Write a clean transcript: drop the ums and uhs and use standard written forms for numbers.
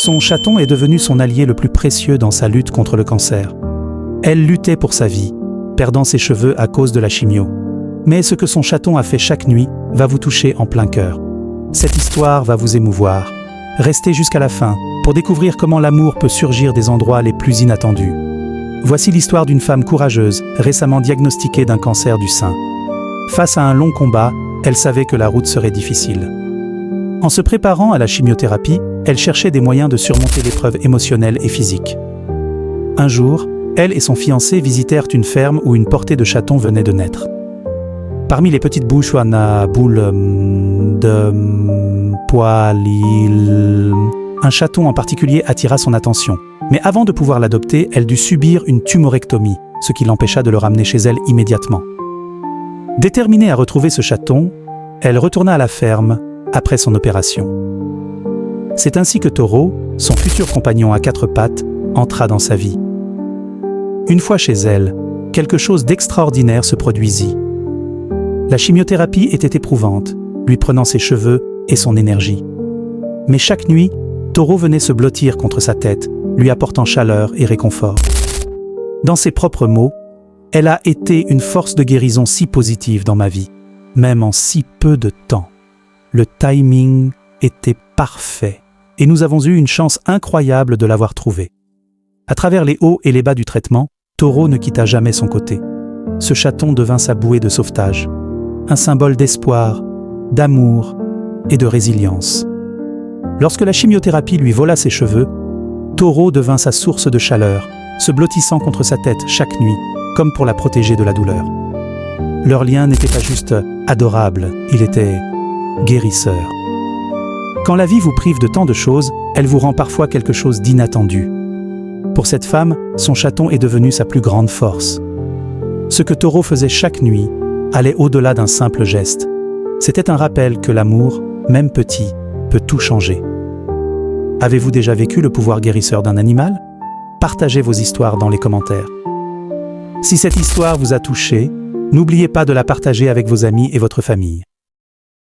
Son chaton est devenu son allié le plus précieux dans sa lutte contre le cancer. Elle luttait pour sa vie, perdant ses cheveux à cause de la chimio. Mais ce que son chaton a fait chaque nuit va vous toucher en plein cœur. Cette histoire va vous émouvoir. Restez jusqu'à la fin pour découvrir comment l'amour peut surgir des endroits les plus inattendus. Voici l'histoire d'une femme courageuse, récemment diagnostiquée d'un cancer du sein. Face à un long combat, elle savait que la route serait difficile. En se préparant à la chimiothérapie, elle cherchait des moyens de surmonter l'épreuve émotionnelle et physique. Un jour, elle et son fiancé visitèrent une ferme où une portée de chatons venait de naître. Parmi les petites bouches à boules de poils, un chaton en particulier attira son attention. Mais avant de pouvoir l'adopter, elle dut subir une tumorectomie, ce qui l'empêcha de le ramener chez elle immédiatement. Déterminée à retrouver ce chaton, elle retourna à la ferme après son opération. C'est ainsi que Toro, son futur compagnon à quatre pattes, entra dans sa vie. Une fois chez elle, quelque chose d'extraordinaire se produisit. La chimiothérapie était éprouvante, lui prenant ses cheveux et son énergie. Mais chaque nuit, Toro venait se blottir contre sa tête, lui apportant chaleur et réconfort. Dans ses propres mots, « Elle a été une force de guérison si positive dans ma vie, même en si peu de temps. Le timing était parfait et nous avons eu une chance incroyable de l'avoir trouvée. » À travers les hauts et les bas du traitement, Toro ne quitta jamais son côté. Ce chaton devint sa bouée de sauvetage, un symbole d'espoir, d'amour et de résilience. Lorsque la chimiothérapie lui vola ses cheveux, Toro devint sa source de chaleur, se blottissant contre sa tête chaque nuit, comme pour la protéger de la douleur. Leur lien n'était pas juste adorable, il était guérisseur. Quand la vie vous prive de tant de choses, elle vous rend parfois quelque chose d'inattendu. Pour cette femme, son chaton est devenu sa plus grande force. Ce que Toro faisait chaque nuit allait au-delà d'un simple geste. C'était un rappel que l'amour, même petit, peut tout changer. Avez-vous déjà vécu le pouvoir guérisseur d'un animal? Partagez vos histoires dans les commentaires. Si cette histoire vous a touché, n'oubliez pas de la partager avec vos amis et votre famille.